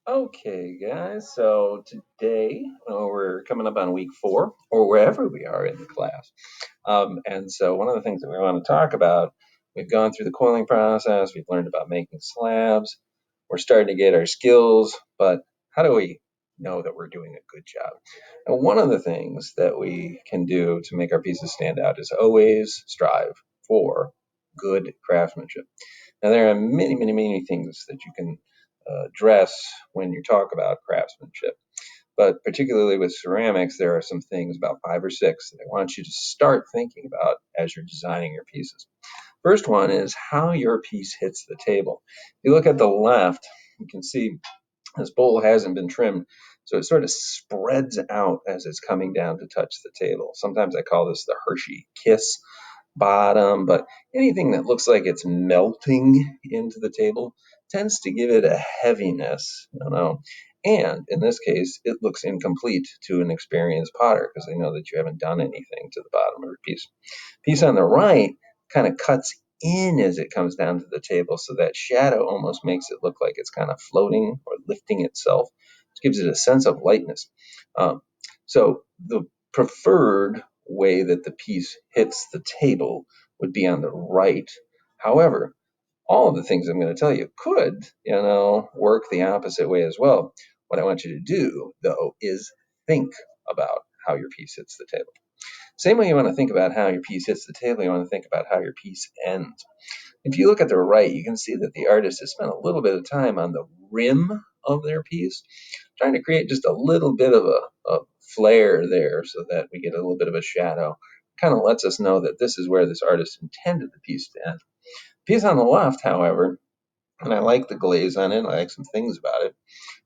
Okay, guys, so today we're coming up on week 4, or wherever we are in the class. And so, one of the things that we want to talk about, we've gone through the coiling process, we've learned about making slabs, we're starting to get our skills, but how do we know that we're doing a good job? And one of the things that we can do to make our pieces stand out is always strive for good craftsmanship. Now, there are many, many, many things that you can address when you talk about craftsmanship. But particularly with ceramics, there are some things, about 5 or 6, that I want you to start thinking about as you're designing your pieces. First one is how your piece hits the table. If you look at the left, you can see this bowl hasn't been trimmed, so it sort of spreads out as it's coming down to touch the table. Sometimes I call this the Hershey kiss bottom, but anything that looks like it's melting into the table tends to give it a heaviness, And in this case, it looks incomplete to an experienced potter because they know that you haven't done anything to the bottom of your piece. Piece on the right kind of cuts in as it comes down to the table, so that shadow almost makes it look like it's kind of floating or lifting itself, which gives it a sense of lightness. So the preferred way that the piece hits the table would be on the right. However, all of the things I'm going to tell you could, work the opposite way as well. What I want you to do, though, is think about how your piece hits the table. Same way you want to think about how your piece hits the table, you want to think about how your piece ends. If you look at the right, you can see that the artist has spent a little bit of time on the rim of their piece, trying to create just a little bit of a flare there so that we get a little bit of a shadow. Kind of lets us know that this is where this artist intended the piece to end. The piece on the left, however, and I like the glaze on it, I like some things about it,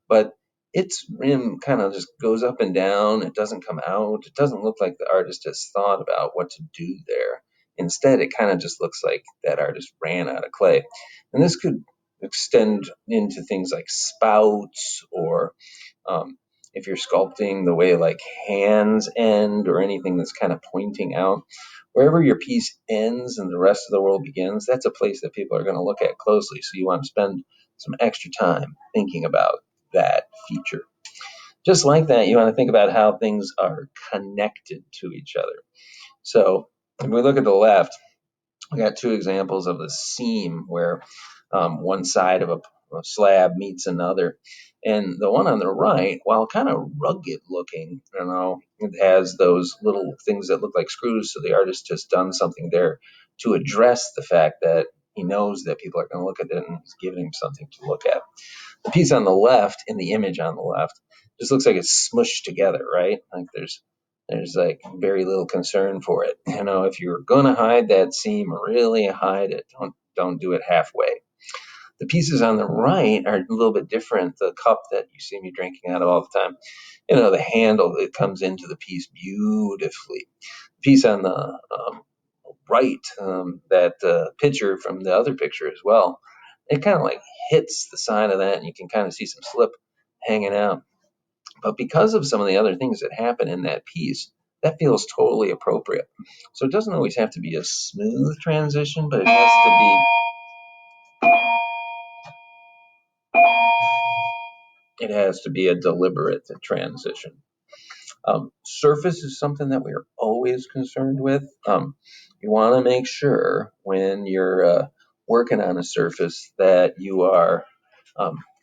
but its rim kind of just goes up and down. It doesn't come out. It doesn't look like the artist has thought about what to do there. Instead, it kind of just looks like that artist ran out of clay. And this could extend into things like spouts, or um, if you're sculpting the way like hands end, or anything that's kind of pointing out. Wherever your piece ends and the rest of the world begins, that's a place that people are going to look at closely. So you want to spend some extra time thinking about that feature. Just like that, you want to think about how things are connected to each other. So if we look at the left, we got 2 examples of a seam where one side of a slab meets another. And the one on the right, while kind of rugged looking, it has those little things that look like screws. So the artist has done something there to address the fact that he knows that people are going to look at it, and he's giving him something to look at. The piece on the left, in the image on the left, just looks like it's smushed together, right? Like there's like very little concern for it. If you're gonna hide that seam, really hide it. Don't do it halfway. The pieces on the right are a little bit different. The cup that you see me drinking out of all the time, the handle, it comes into the piece beautifully. The piece on the right, that picture from the other picture as well, it kind of like hits the side of that, and you can kind of see some slip hanging out. But because of some of the other things that happen in that piece, that feels totally appropriate. So it doesn't always have to be a smooth transition, but it has to be a deliberate transition. Surface is something that we are always concerned with. You want to make sure when you're working on a surface that you are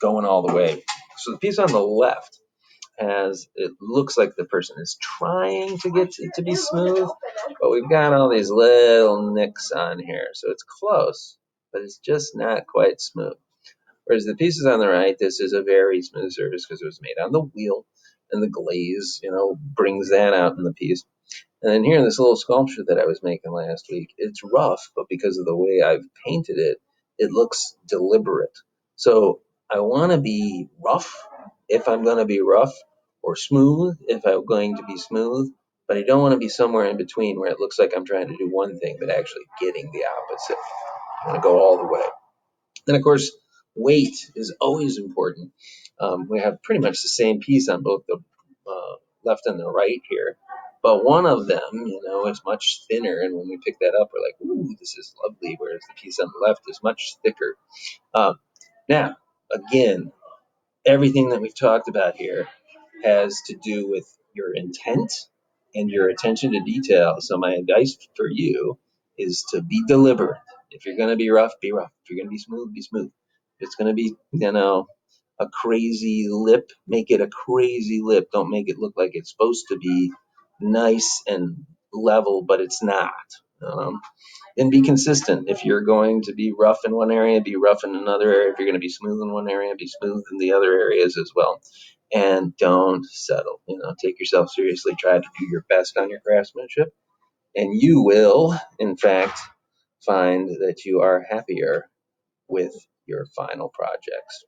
going all the way. So the piece on the left it looks like the person is trying to get it to be smooth, but we've got all these little nicks on here. So it's close, but it's just not quite smooth. Whereas the pieces on the right, this is a very smooth surface because it was made on the wheel, and the glaze, brings that out in the piece. And then here, this little sculpture that I was making last week, it's rough, but because of the way I've painted it, it looks deliberate. So I want to be rough if I'm going to be rough, or smooth if I'm going to be smooth, but I don't want to be somewhere in between where it looks like I'm trying to do one thing, but actually getting the opposite. I want to go all the way. And of course, weight is always important. We have pretty much the same piece on both the left and the right here, but one of them, is much thinner. And when we pick that up, we're like, "Ooh, this is lovely," whereas the piece on the left is much thicker. Um, Now, again, everything that we've talked about here has to do with your intent and your attention to detail. So my advice for you is to be deliberate. If you're going to be rough, be rough. If you're going to be smooth, be smooth. If it's going to be, a crazy lip, make it a crazy lip. Don't make it look like it's supposed to be nice and level, but it's not. Um, and be consistent. If you're going to be rough in one area, be rough in another area. If you're going to be smooth in one area, be smooth in the other areas as well. And don't settle. Take yourself seriously. Try to do your best on your craftsmanship, and you will, in fact, find that you are happier with your final projects.